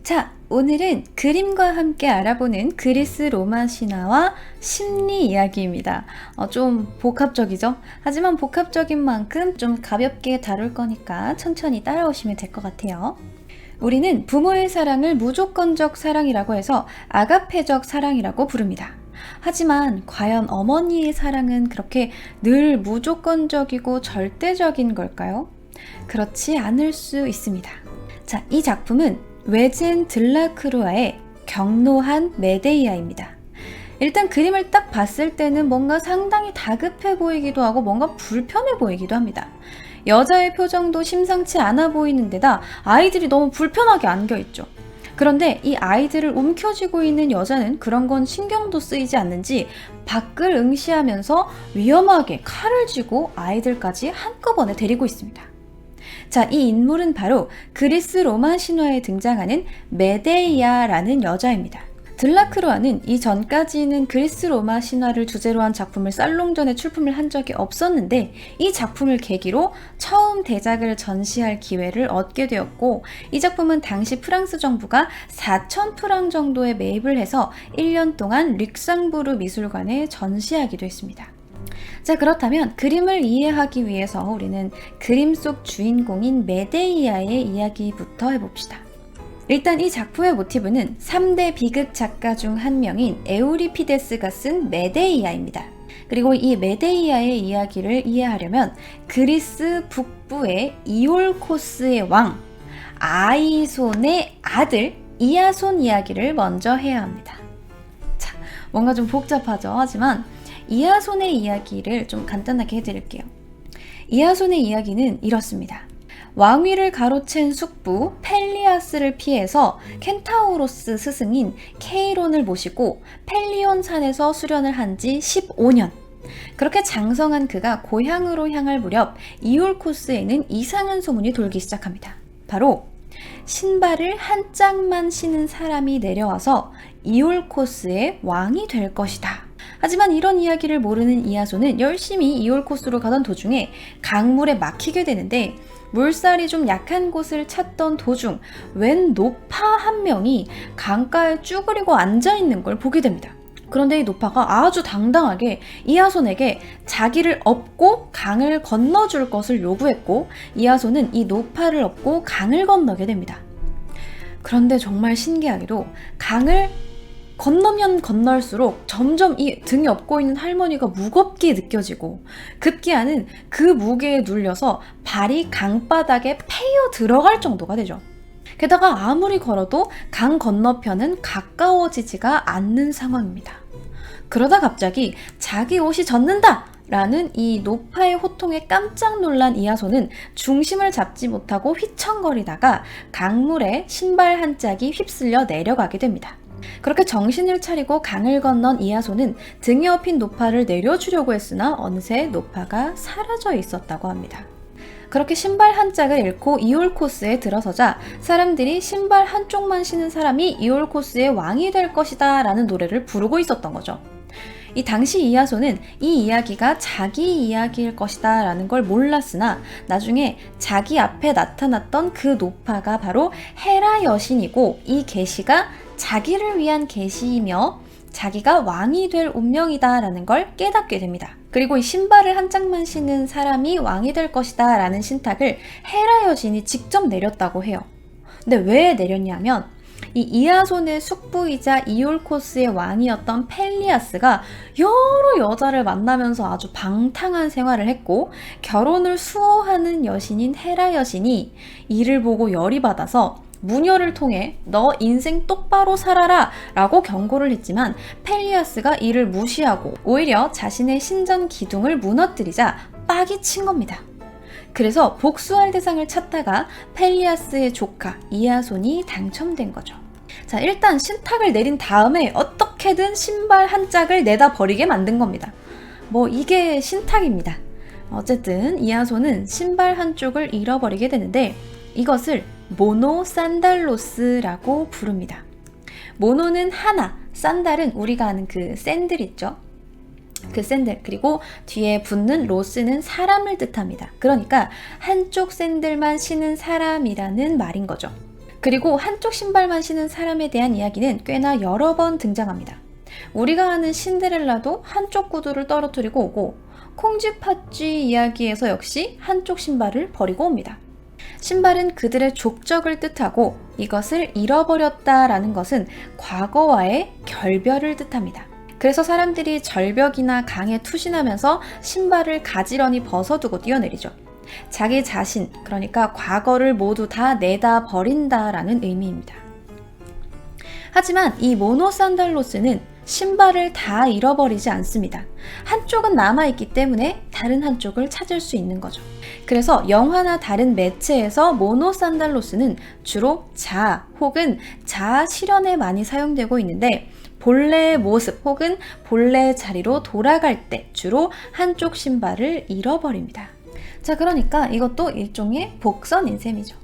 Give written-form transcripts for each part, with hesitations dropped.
자, 오늘은 그림과 함께 알아보는 그리스 로마 신화와 심리 이야기입니다. 좀 복합적이죠? 하지만 복합적인 만큼 좀 가볍게 다룰 거니까 천천히 따라오시면 될 것 같아요. 우리는 부모의 사랑을 무조건적 사랑이라고 해서 아가페적 사랑이라고 부릅니다. 하지만 과연 어머니의 사랑은 그렇게 늘 무조건적이고 절대적인 걸까요? 그렇지 않을 수 있습니다. 자, 이 작품은 외젠 들라크루아의 경노한 메데이아입니다. 일단 그림을 딱 봤을 때는 뭔가 상당히 다급해 보이기도 하고 뭔가 불편해 보이기도 합니다. 여자의 표정도 심상치 않아 보이는 데다 아이들이 너무 불편하게 안겨있죠. 그런데 이 아이들을 움켜쥐고 있는 여자는 그런 건 신경도 쓰이지 않는지 밖을 응시하면서 위험하게 칼을 쥐고 아이들까지 한꺼번에 데리고 있습니다. 자, 이 인물은 바로 그리스 로마 신화에 등장하는 메데이아라는 여자입니다. 들라크루아는 이전까지는 그리스 로마 신화를 주제로 한 작품을 살롱전에 출품을 한 적이 없었는데 이 작품을 계기로 처음 대작을 전시할 기회를 얻게 되었고, 이 작품은 당시 프랑스 정부가 4,000프랑 정도에 매입을 해서 1년 동안 릭상부르 미술관에 전시하기도 했습니다. 자, 그렇다면 그림을 이해하기 위해서 우리는 그림 속 주인공인 메데이아의 이야기부터 해봅시다. 일단 이 작품의 모티브는 3대 비극 작가 중 한 명인 에우리피데스가 쓴 메데이아입니다. 그리고 이 메데이아의 이야기를 이해하려면 그리스 북부의 이올코스의 왕 아이손의 아들 이아손 이야기를 먼저 해야 합니다. 자, 뭔가 좀 복잡하죠? 하지만 이아손의 이야기를 좀 간단하게 해드릴게요. 이아손의 이야기는 이렇습니다. 왕위를 가로챈 숙부 펠리아스를 피해서 켄타우로스 스승인 케이론을 모시고 펠리온 산에서 수련을 한 지 15년. 그렇게 장성한 그가 고향으로 향할 무렵 이올코스에는 이상한 소문이 돌기 시작합니다. 바로 신발을 한 짝만 신은 사람이 내려와서 이올코스의 왕이 될 것이다. 하지만 이런 이야기를 모르는 이아손은 열심히 이올코스로 가던 도중에 강물에 막히게 되는데, 물살이 좀 약한 곳을 찾던 도중 웬 노파 한 명이 강가에 쭈그리고 앉아있는 걸 보게 됩니다. 그런데 이 노파가 아주 당당하게 이아손에게 자기를 업고 강을 건너줄 것을 요구했고, 이아손은 이 노파를 업고 강을 건너게 됩니다. 그런데 정말 신기하게도 강을 건너면 건널수록 점점 이 등에 업고 있는 할머니가 무겁게 느껴지고, 급기야는 그 무게에 눌려서 발이 강바닥에 패여 들어갈 정도가 되죠. 게다가 아무리 걸어도 강 건너편은 가까워지지가 않는 상황입니다. 그러다 갑자기 자기 옷이 젖는다! 라는 이 노파의 호통에 깜짝 놀란 이아손은 중심을 잡지 못하고 휘청거리다가 강물에 신발 한 짝이 휩쓸려 내려가게 됩니다. 그렇게 정신을 차리고 강을 건넌 이아손은 등에 업힌 노파를 내려주려고 했으나 어느새 노파가 사라져 있었다고 합니다. 그렇게 신발 한 짝을 잃고 이올코스에 들어서자 사람들이 신발 한쪽만 신은 사람이 이올코스의 왕이 될 것이다 라는 노래를 부르고 있었던 거죠. 이 당시 이아손은 이 이야기가 자기 이야기일 것이다 라는 걸 몰랐으나 나중에 자기 앞에 나타났던 그 노파가 바로 헤라 여신이고, 이 계시가 자기를 위한 계시이며 자기가 왕이 될 운명이다 라는 걸 깨닫게 됩니다. 그리고 이 신발을 한 짝만 신은 사람이 왕이 될 것이다 라는 신탁을 헤라 여신이 직접 내렸다고 해요. 근데 왜 내렸냐면 이 이아손의 숙부이자 이올코스의 왕이었던 펠리아스가 여러 여자를 만나면서 아주 방탕한 생활을 했고, 결혼을 수호하는 여신인 헤라 여신이 이를 보고 열이 받아서 무녀를 통해 너 인생 똑바로 살아라 라고 경고를 했지만 펠리아스가 이를 무시하고 오히려 자신의 신전 기둥을 무너뜨리자 빡이 친 겁니다. 그래서 복수할 대상을 찾다가 펠리아스의 조카 이아손이 당첨된 거죠. 자, 일단 신탁을 내린 다음에 어떻게든 신발 한 짝을 내다 버리게 만든 겁니다. 이게 신탁입니다. 어쨌든 이아손은 신발 한 쪽을 잃어버리게 되는데 이것을 모노 산달로스라고 부릅니다. 모노는 하나, 산달은 우리가 아는 그 샌들 있죠? 그 샌들, 그리고 뒤에 붙는 로스는 사람을 뜻합니다. 그러니까 한쪽 샌들만 신은 사람이라는 말인 거죠. 그리고 한쪽 신발만 신은 사람에 대한 이야기는 꽤나 여러 번 등장합니다. 우리가 아는 신데렐라도 한쪽 구두를 떨어뜨리고 오고 콩쥐팥쥐 이야기에서 역시 한쪽 신발을 버리고 옵니다. 신발은 그들의 족적을 뜻하고 이것을 잃어버렸다라는 것은 과거와의 결별을 뜻합니다. 그래서 사람들이 절벽이나 강에 투신하면서 신발을 가지런히 벗어두고 뛰어내리죠. 자기 자신, 그러니까 과거를 모두 다 내다 버린다라는 의미입니다. 하지만 이 모노산달로스는 신발을 다 잃어버리지 않습니다. 한쪽은 남아있기 때문에 다른 한쪽을 찾을 수 있는 거죠. 그래서 영화나 다른 매체에서 모노산달로스는 주로 자아 혹은 자아 실현에 많이 사용되고 있는데 본래의 모습 혹은 본래의 자리로 돌아갈 때 주로 한쪽 신발을 잃어버립니다. 자, 그러니까 이것도 일종의 복선인 셈이죠.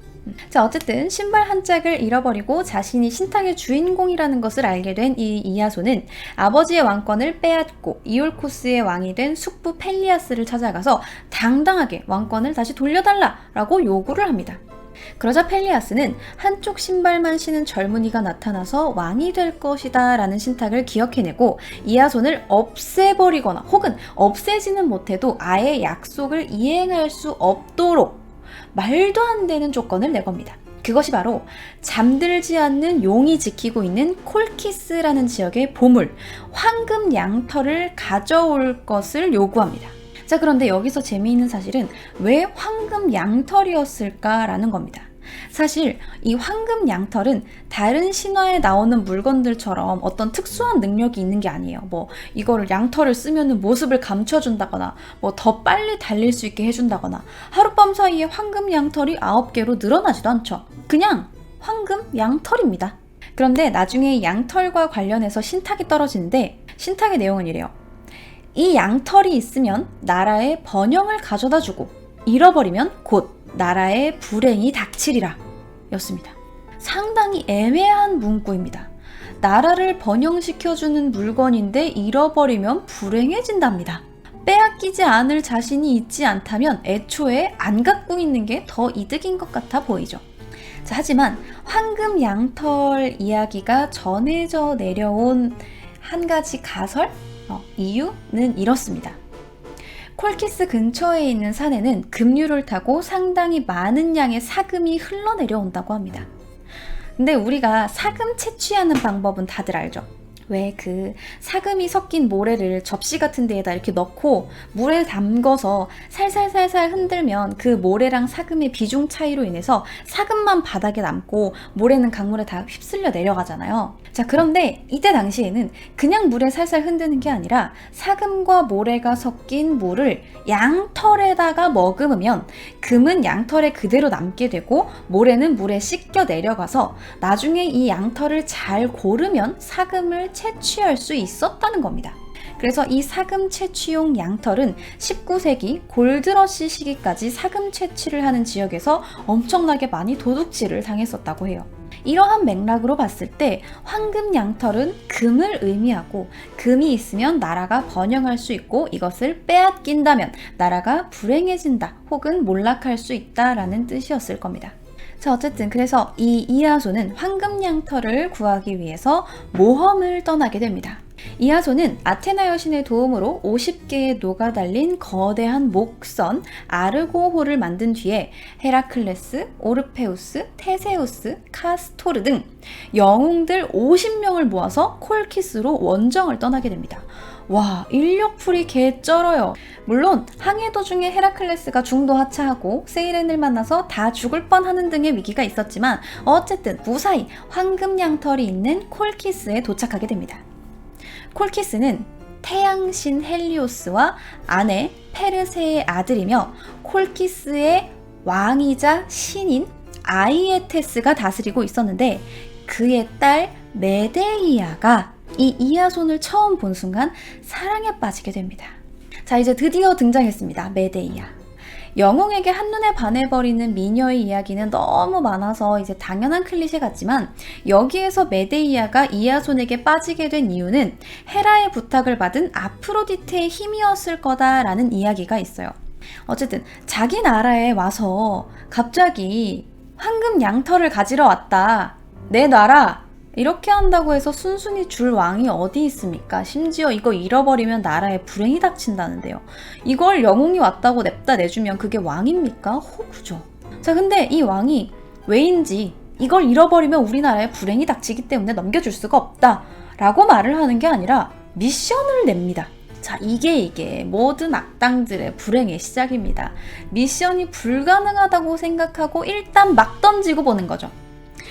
자, 어쨌든 신발 한 짝을 잃어버리고 자신이 신탁의 주인공이라는 것을 알게 된 이 이야소는 아버지의 왕권을 빼앗고 이올코스의 왕이 된 숙부 펠리아스를 찾아가서 당당하게 왕권을 다시 돌려달라라고 요구를 합니다. 그러자 펠리아스는 한쪽 신발만 신은 젊은이가 나타나서 왕이 될 것이다 라는 신탁을 기억해내고 이야손을 없애버리거나 혹은 없애지는 못해도 아예 약속을 이행할 수 없도록 말도 안 되는 조건을 내겁니다. 그것이 바로 잠들지 않는 용이 지키고 있는 콜키스라는 지역의 보물, 황금 양털을 가져올 것을 요구합니다. 자, 그런데 여기서 재미있는 사실은 왜 황금 양털이었을까라는 겁니다. 사실 이 황금 양털은 다른 신화에 나오는 물건들처럼 어떤 특수한 능력이 있는 게 아니에요. 뭐 이거를 양털을 쓰면 모습을 감춰준다거나 뭐 더 빨리 달릴 수 있게 해준다거나 하룻밤 사이에 황금 양털이 9개로 늘어나지도 않죠. 그냥 황금 양털입니다. 그런데 나중에 양털과 관련해서 신탁이 떨어지는데 신탁의 내용은 이래요. 이 양털이 있으면 나라의 번영을 가져다 주고 잃어버리면 곧 나라의 불행이 닥치리라 였습니다. 상당히 애매한 문구입니다. 나라를 번영시켜주는 물건인데 잃어버리면 불행해진답니다. 빼앗기지 않을 자신이 있지 않다면 애초에 안 갖고 있는 게 더 이득인 것 같아 보이죠. 자, 하지만 황금 양털 이야기가 전해져 내려온 한 가지 가설? 이유는 이렇습니다. 콜키스 근처에 있는 산에는 급류를 타고 상당히 많은 양의 사금이 흘러내려온다고 합니다. 근데 우리가 사금 채취하는 방법은 다들 알죠? 왜 그 사금이 섞인 모래를 접시 같은 데에다 이렇게 넣고 물에 담궈서 살살살살 흔들면 그 모래랑 사금의 비중 차이로 인해서 사금만 바닥에 남고 모래는 강물에 다 휩쓸려 내려가잖아요. 자, 그런데 이때 당시에는 그냥 물에 살살 흔드는 게 아니라 사금과 모래가 섞인 물을 양털에다가 머금으면 금은 양털에 그대로 남게 되고 모래는 물에 씻겨 내려가서 나중에 이 양털을 잘 고르면 사금을 채취할 수 있었다는 겁니다. 그래서 이 사금 채취용 양털은 19세기 골드러시 시기까지 사금 채취를 하는 지역에서 엄청나게 많이 도둑질을 당했었다고 해요. 이러한 맥락으로 봤을 때 황금 양털은 금을 의미하고 금이 있으면 나라가 번영할 수 있고 이것을 빼앗긴다면 나라가 불행해진다 혹은 몰락할 수 있다라는 뜻이었을 겁니다. 자, 어쨌든 그래서 이 이하소는 황금 양털을 구하기 위해서 모험을 떠나게 됩니다. 이하소는 아테나 여신의 도움으로 50개의 노가 달린 거대한 목선 아르고호를 만든 뒤에 헤라클레스, 오르페우스, 테세우스, 카스토르 등 영웅들 50명을 모아서 콜키스로 원정을 떠나게 됩니다. 와, 인력풀이 개쩔어요. 물론 항해 도중에 헤라클레스가 중도 하차하고 세이렌을 만나서 다 죽을 뻔하는 등의 위기가 있었지만 어쨌든 무사히 황금 양털이 있는 콜키스에 도착하게 됩니다. 콜키스는 태양신 헬리오스와 아내 페르세의 아들이며 콜키스의 왕이자 신인 아이에테스가 다스리고 있었는데 그의 딸 메데이아가 이 이하손을 처음 본 순간 사랑에 빠지게 됩니다. 자, 이제 드디어 등장했습니다. 메데이아. 영웅에게 한눈에 반해버리는 미녀의 이야기는 너무 많아서 이제 당연한 클리셰 같지만 여기에서 메데이아가 이하손에게 빠지게 된 이유는 헤라의 부탁을 받은 아프로디테의 힘이었을 거다라는 이야기가 있어요. 어쨌든 자기 나라에 와서 갑자기 황금 양털을 가지러 왔다. 내놔라. 이렇게 한다고 해서 순순히 줄 왕이 어디 있습니까? 심지어 이거 잃어버리면 나라에 불행이 닥친다는데요. 이걸 영웅이 왔다고 냅다 내주면 그게 왕입니까? 호구죠. 자, 근데 이 왕이 왜인지 이걸 잃어버리면 우리나라에 불행이 닥치기 때문에 넘겨줄 수가 없다 라고 말을 하는 게 아니라 미션을 냅니다. 자, 이게 모든 악당들의 불행의 시작입니다. 미션이 불가능하다고 생각하고 일단 막 던지고 보는 거죠.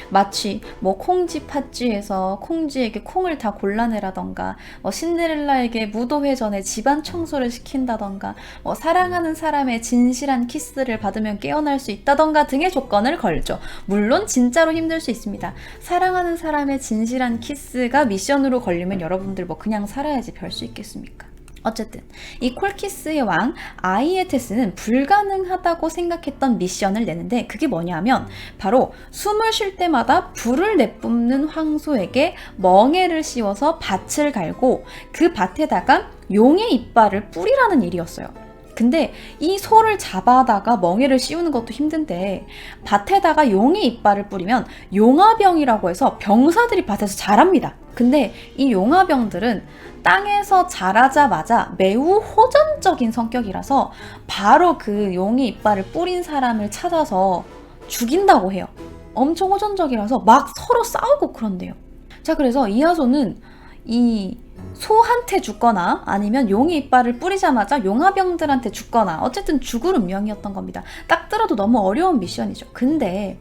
마치 콩쥐 팥쥐에서 콩쥐에게 콩을 다 골라내라던가, 신데렐라에게 무도회 전에 집안 청소를 시킨다던가, 사랑하는 사람의 진실한 키스를 받으면 깨어날 수 있다던가 등의 조건을 걸죠. 물론 진짜로 힘들 수 있습니다. 사랑하는 사람의 진실한 키스가 미션으로 걸리면 여러분들 그냥 살아야지 별 수 있겠습니까? 어쨌든 이 콜키스의 왕 아이에테스는 불가능하다고 생각했던 미션을 내는데, 그게 뭐냐면 바로 숨을 쉴 때마다 불을 내뿜는 황소에게 멍에를 씌워서 밭을 갈고 그 밭에다가 용의 이빨을 뿌리라는 일이었어요. 근데 이 소를 잡아다가 멍에를 씌우는 것도 힘든데 밭에다가 용의 이빨을 뿌리면 용화병이라고 해서 병사들이 밭에서 자랍니다. 근데 이 용화병들은 땅에서 자라자마자 매우 호전적인 성격이라서 바로 그 용의 이빨을 뿌린 사람을 찾아서 죽인다고 해요. 엄청 호전적이라서 막 서로 싸우고 그런대요. 자, 그래서 이하손은 이 소한테 죽거나 아니면 용의 이빨을 뿌리자마자 용화병들한테 죽거나 어쨌든 죽을 운명이었던 겁니다. 딱 들어도 너무 어려운 미션이죠. 근데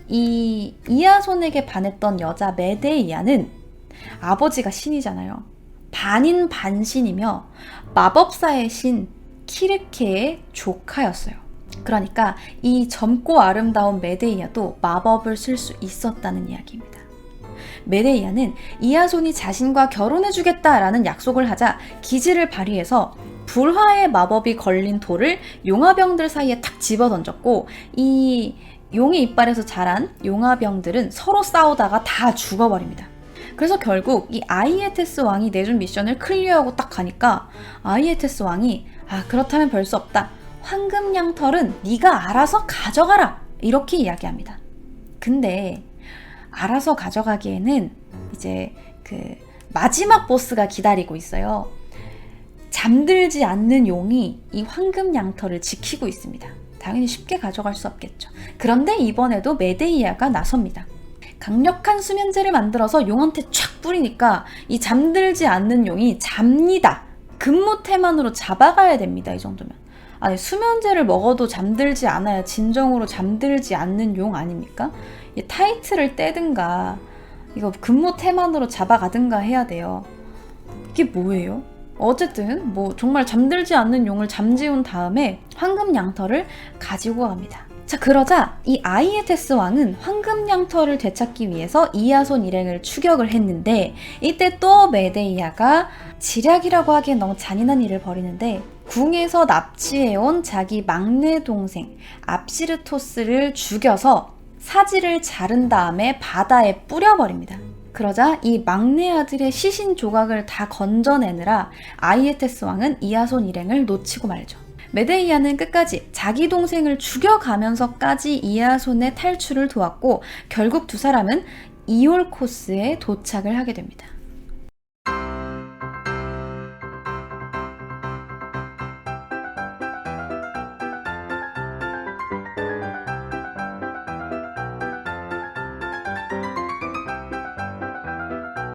이 이하손에게 반했던 여자 메데이아는 아버지가 신이잖아요. 반인 반신이며 마법사의 신 키르케의 조카였어요. 그러니까 이 젊고 아름다운 메데이아도 마법을 쓸 수 있었다는 이야기입니다. 메데이아는 이하손이 자신과 결혼해주겠다라는 약속을 하자 기지를 발휘해서 불화의 마법이 걸린 돌을 용화병들 사이에 탁 집어던졌고, 이 용의 이빨에서 자란 용화병들은 서로 싸우다가 다 죽어버립니다. 그래서 결국 이 아이에테스 왕이 내준 미션을 클리어하고 딱 가니까 아이에테스 왕이 그렇다면 별 수 없다. 황금 양털은 네가 알아서 가져가라. 이렇게 이야기합니다. 근데 알아서 가져가기에는 이제 그 마지막 보스가 기다리고 있어요. 잠들지 않는 용이 이 황금 양털을 지키고 있습니다. 당연히 쉽게 가져갈 수 없겠죠. 그런데 이번에도 메데이아가 나섭니다. 강력한 수면제를 만들어서 용한테 촥 뿌리니까 이 잠들지 않는 용이 잡니다. 근무태만으로 잡아가야 됩니다. 이 정도면. 아니, 수면제를 먹어도 잠들지 않아야 진정으로 잠들지 않는 용 아닙니까? 이 타이틀을 떼든가 이거 근무태만으로 잡아가든가 해야 돼요. 이게 뭐예요? 어쨌든 정말 잠들지 않는 용을 잠재운 다음에 황금 양털을 가지고 갑니다. 자, 그러자 이 아이에테스 왕은 황금 양털을 되찾기 위해서 이하손 일행을 추격을 했는데, 이때 또 메데이아가 지략이라고 하기엔 너무 잔인한 일을 벌이는데 궁에서 납치해온 자기 막내 동생 압시르토스를 죽여서 사지를 자른 다음에 바다에 뿌려버립니다. 그러자 이 막내 아들의 시신 조각을 다 건져내느라 아이에테스 왕은 이하손 일행을 놓치고 말죠. 메데이아는 끝까지 자기 동생을 죽여가면서까지 이하손의 탈출을 도왔고 결국 두 사람은 이올코스에 도착을 하게 됩니다.